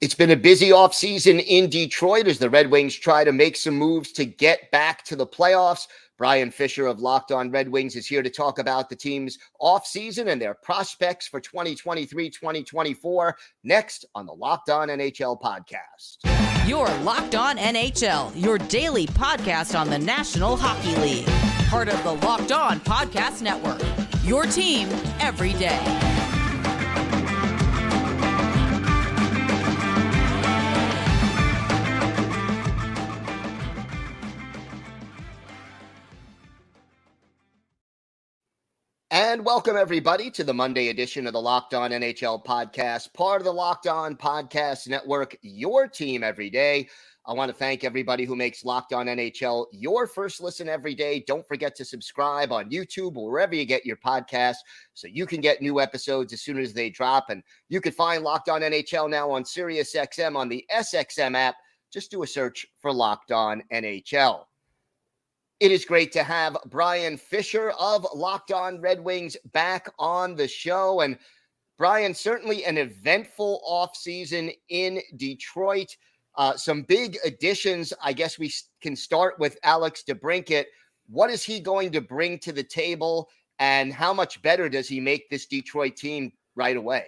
It's been a busy offseason in Detroit as the Red Wings try to make some moves to get back to the playoffs. Brian Fisher of Locked On Red Wings is here to talk about the team's offseason and their prospects for 2023-2024 next on the Locked On NHL Podcast. You're Locked On NHL, your daily podcast on the National Hockey League. Part of the Locked On Podcast Network, your team every day. And welcome, everybody, to the Monday edition of the Locked On NHL Podcast, part of the Locked On Podcast Network, your team every day. I want to thank everybody who makes Locked On NHL your first listen every day. Don't forget to subscribe on YouTube or wherever you get your podcasts so you can get new episodes as soon as they drop. And you can find Locked On NHL now on SiriusXM on the SXM app. Just do a search for Locked On NHL. It is great to have Brian Fisher of Locked On Red Wings back on the show. And Brian, certainly an eventful offseason in Detroit. Some big additions. I guess we can start with Alex DeBrincat. What is he going to bring to the table, and how much better does he make this Detroit team right away?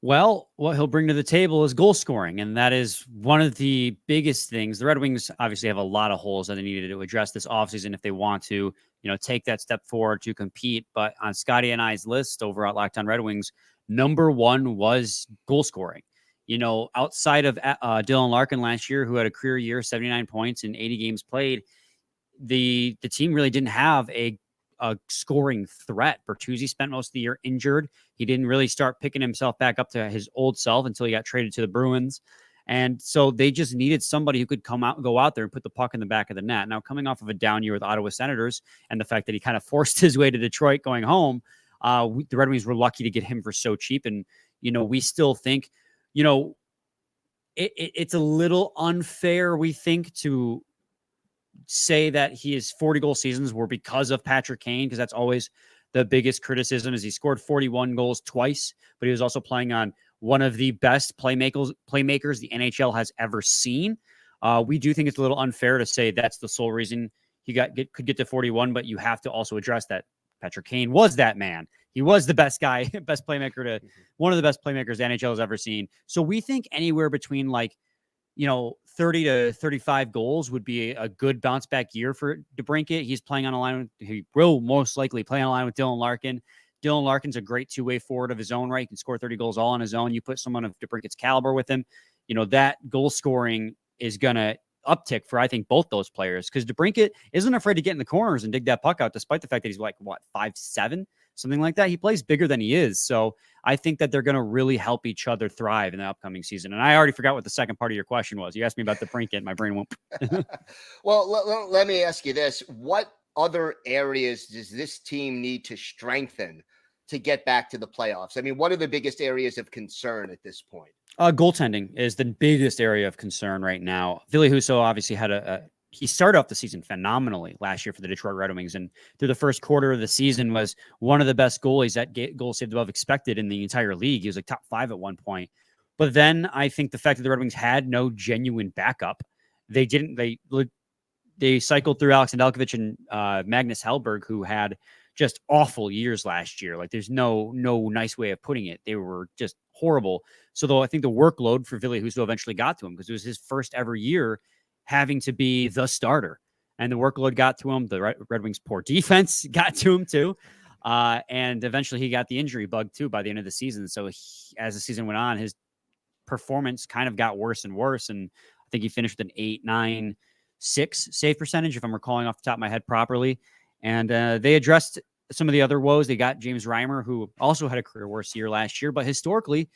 Well, what he'll bring to the table is goal scoring, and that is one of the biggest things. The Red Wings obviously have a lot of holes that they needed to address this offseason if they want to, take that step forward to compete. But on Scotty and I's list over at Locked On Red Wings, number one was goal scoring. Outside of Dylan Larkin last year, who had a career year, 79 points in 80 games played, the team really didn't have a scoring threat. Bertuzzi spent most of the year injured. He didn't really start picking himself back up to his old self until he got traded to the Bruins. And so they just needed somebody who could go out there and put the puck in the back of the net. Now, coming off of a down year with Ottawa Senators and the fact that he kind of forced his way to Detroit going home, the Red Wings were lucky to get him for so cheap. And, we still think, it's a little unfair, we think, to say that his 40-goal seasons were because of Patrick Kane, because that's always the biggest criticism, is he scored 41 goals twice, but he was also playing on one of the best playmakers the NHL has ever seen. We do think it's a little unfair to say that's the sole reason he could get to 41, but you have to also address that Patrick Kane was that man. He was the best guy, best playmaker one of the best playmakers the NHL has ever seen. So we think anywhere between 30 to 35 goals would be a good bounce back year for DeBrincat. He's playing on a line. He will most likely play on a line with Dylan Larkin. Dylan Larkin's a great two-way forward of his own, right? He can score 30 goals all on his own. You put someone of DeBrincat's caliber with him, that goal scoring is going to uptick for, I think, both those players, because DeBrincat isn't afraid to get in the corners and dig that puck out, despite the fact that he's 5'7", something like that. He plays bigger than he is. So I think that they're going to really help each other thrive in the upcoming season. And I already forgot what the second part of your question was. You asked me about DeBrincat. My brain went. Well, let me ask you this. What other areas does this team need to strengthen to get back to the playoffs? I mean, what are the biggest areas of concern at this point? Goaltending is the biggest area of concern right now. Ville Husso obviously had he started off the season phenomenally last year for the Detroit Red Wings, and through the first quarter of the season was one of the best goalies at goals saved above expected in the entire league. He was top 5 at one point. But then I think the fact that the Red Wings had no genuine backup, they cycled through Alex Nedeljkovic and Magnus Hellberg, who had just awful years last year. There's no nice way of putting it. They were just horrible. So though I think the workload for Ville Husso eventually got to him, because it was his first ever year having to be the starter, and the workload got to him. The Red Wings' poor defense got to him too. And eventually he got the injury bug too by the end of the season. So as the season went on, his performance kind of got worse and worse. And I think he finished with an 8.96 save percentage, if I'm recalling off the top of my head properly. And they addressed some of the other woes. They got James Reimer, who also had a career worst year last year, but historically,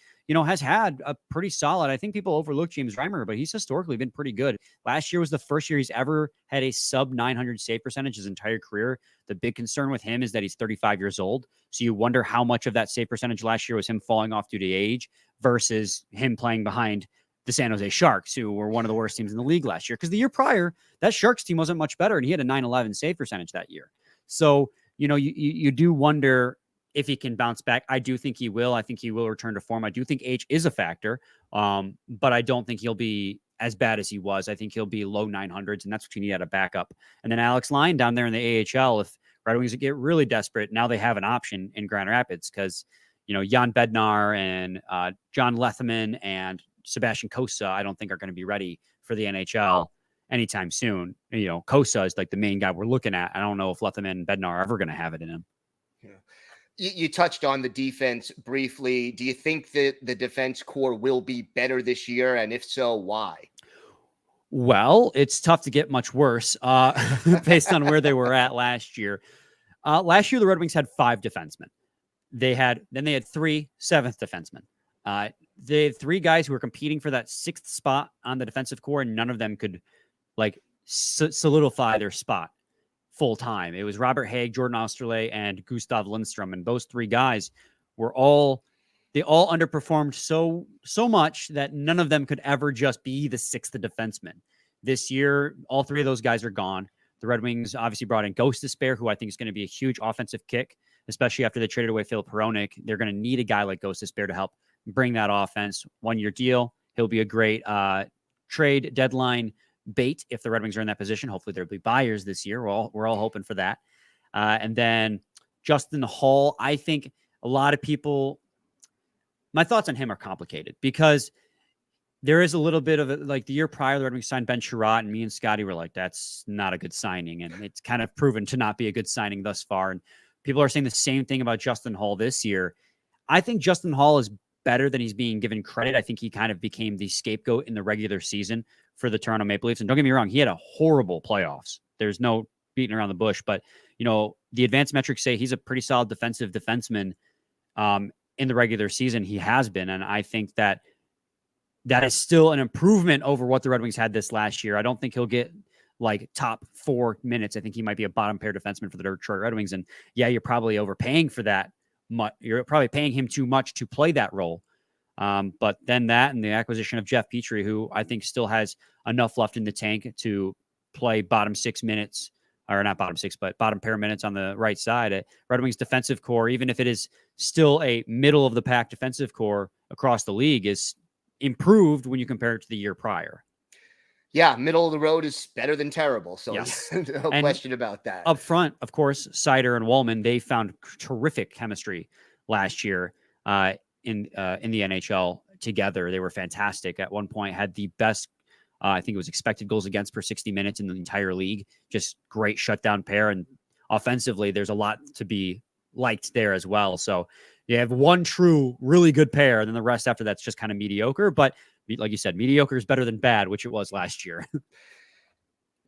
has had a pretty solid. I think people overlook James Reimer, but he's historically been pretty good. Last year was the first year he's ever had a sub 900 save percentage his entire career. The big concern with him is that he's 35 years old. So you wonder how much of that save percentage last year was him falling off due to age versus him playing behind the San Jose Sharks, who were one of the worst teams in the league last year. Because the year prior, that Sharks team wasn't much better, and he had a 911 save percentage that year. So, you do wonder if he can bounce back. I do think he will. I think he will return to form. I do think age is a factor, but I don't think he'll be as bad as he was. I think he'll be low 900s, and that's what you need at a backup. And then Alex Lyon down there in the AHL, if Red Wings get really desperate, now they have an option in Grand Rapids because, Jan Bednar and John Letherman and Sebastian Cossa, I don't think are going to be ready for the NHL anytime soon. Cossa is like the main guy we're looking at. I don't know if Letherman and Bednar are ever going to have it in him. Yeah. You touched on the defense briefly. Do you think that the defense core will be better this year? And if so, why? Well, it's tough to get much worse based on where they were at last year. Last year, the Red Wings had 5 defensemen. They had 3 seventh defensemen. They had 3 guys who were competing for that 6th spot on the defensive core, and none of them could solidify their spot full time. It was Robert Haig, Jordan Osterley, and Gustav Lindstrom, and those 3 guys were all underperformed so much that none of them could ever just be the 6th defenseman. This year, all 3 of those guys are gone. The Red Wings obviously brought in Ghost Despair, who I think is going to be a huge offensive kick, especially after they traded away Phil Peronic. They're going to need a guy like Ghost Despair to help bring that offense. 1-year deal. He'll be a great trade deadline bait if the Red Wings are in that position. Hopefully there'll be buyers this year. We're all hoping for that. And then Justin Hall, I think a lot of people, my thoughts on him are complicated because there is a little bit of it. Like the year prior, the Red Wings signed Ben Sherratt, and me and Scotty were like, that's not a good signing. And it's kind of proven to not be a good signing thus far. And people are saying the same thing about Justin Hall this year. I think Justin Hall is better than he's being given credit. I think he kind of became the scapegoat in the regular season for the Toronto Maple Leafs. And don't get me wrong, he had a horrible playoffs. There's no beating around the bush, but the advanced metrics say he's a pretty solid defensive defenseman in the regular season. He has been. And I think that is still an improvement over what the Red Wings had this last year. I don't think he'll get like top 4 minutes. I think he might be a bottom pair defenseman for the Detroit Red Wings. And yeah, you're probably overpaying for that. You're probably paying him too much to play that role. But then that and the acquisition of Jeff Petrie, who I think still has enough left in the tank to play bottom 6 minutes, or not bottom 6, but bottom pair minutes on the right side. Red Wings defensive core, even if it is still a middle of the pack defensive core across the league, is improved when you compare it to the year prior. Yeah, middle of the road is better than terrible. So yes. No question about that. Up front, of course, Seider and Wallman, they found terrific chemistry last year in the NHL together. They were fantastic. At one point, had the best, I think it was expected goals against per 60 minutes in the entire league. Just great shutdown pair. And offensively, there's a lot to be liked there as well. So you have one true, really good pair, and then the rest after that's just kind of mediocre. But like you said, mediocre is better than bad, which it was last year.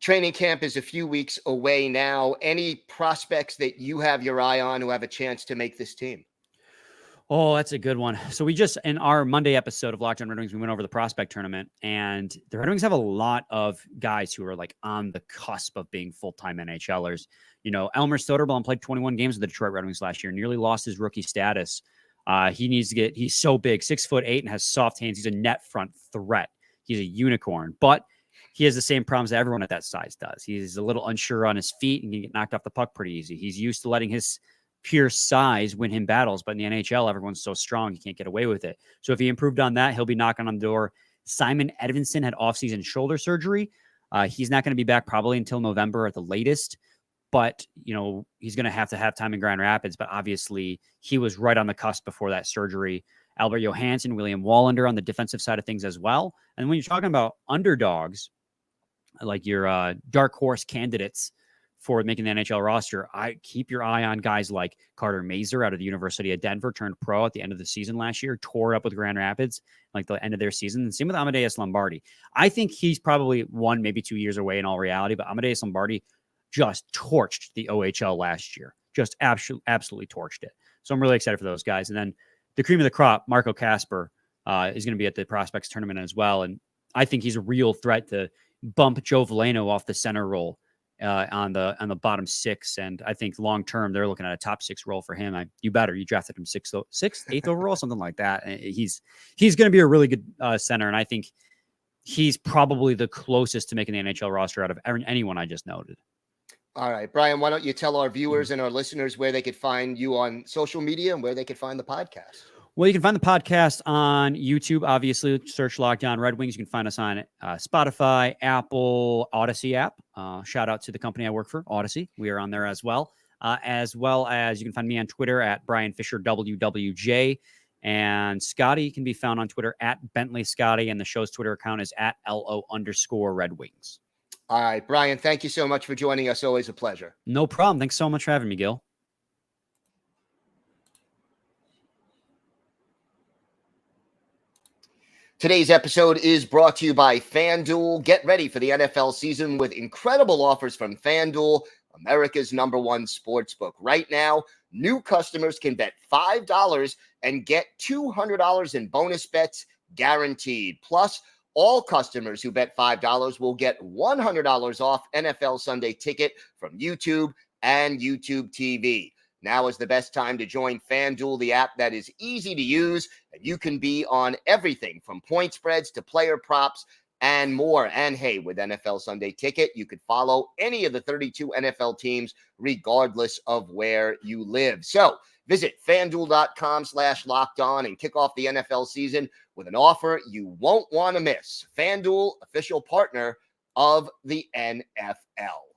Training camp is a few weeks away now. Any prospects that you have your eye on who have a chance to make this team? Oh, that's a good one. So we just, in our Monday episode of Locked On Red Wings, we went over the prospect tournament, and the Red Wings have a lot of guys who are like on the cusp of being full-time NHLers. Elmer Soderblom played 21 games with the Detroit Red Wings last year, nearly lost his rookie status. He's so big, 6'8" and has soft hands. He's a net front threat. He's a unicorn, but he has the same problems that everyone at that size does. He's a little unsure on his feet and can get knocked off the puck pretty easy. He's used to letting his pure size win him battles, but in the NHL, everyone's so strong, he can't get away with it. So if he improved on that, he'll be knocking on the door. Simon Edvinsson had offseason shoulder surgery. He's not going to be back probably until November at the latest, but he's going to have time in Grand Rapids. But obviously he was right on the cusp before that surgery. Albert Johansson, William Wallander on the defensive side of things as well. And when you're talking about underdogs, like your dark horse candidates for making the NHL roster, I keep your eye on guys like Carter Mazer out of the University of Denver, turned pro at the end of the season last year, tore up with Grand Rapids, like the end of their season. And same with Amadeus Lombardi. I think he's probably 1, maybe 2 years away in all reality, but Amadeus Lombardi just torched the OHL last year, just absolutely torched it. So I'm really excited for those guys. And then the cream of the crop, Marco Kasper, is going to be at the prospects tournament as well. And I think he's a real threat to bump Joe Veleno off the center role on the bottom 6. And I think long-term, they're looking at a top 6 role for him. You drafted him 6th, 8th overall, something like that. And he's going to be a really good center. And I think he's probably the closest to making the NHL roster out of anyone I just noted. All right, Brian, why don't you tell our viewers and our listeners where they could find you on social media and where they could find the podcast? Well, you can find the podcast on YouTube. Obviously, search Locked On Red Wings. You can find us on Spotify, Apple, Odyssey app. Shout out to the company I work for, Odyssey. We are on there as well. As well as you can find me on Twitter at Brian Fisher WWJ. And Scotty can be found on Twitter at Bentley Scotty. And the show's Twitter account is at LO_Red Wings. All right, Brian, thank you so much for joining us. Always a pleasure. No problem. Thanks so much for having me, Gil. Today's episode is brought to you by FanDuel. Get ready for the NFL season with incredible offers from FanDuel, America's #1 sportsbook. Right now, new customers can bet $5 and get $200 in bonus bets guaranteed. Plus, all customers who bet $5 will get $100 off NFL Sunday Ticket from YouTube and YouTube TV. Now is the best time to join FanDuel, the app that is easy to use, and you can be on everything from point spreads to player props and more. And hey, with NFL Sunday Ticket, you could follow any of the 32 NFL teams regardless of where you live. So visit FanDuel.com/lockedon and kick off the NFL season with an offer you won't want to miss. FanDuel, official partner of the NFL.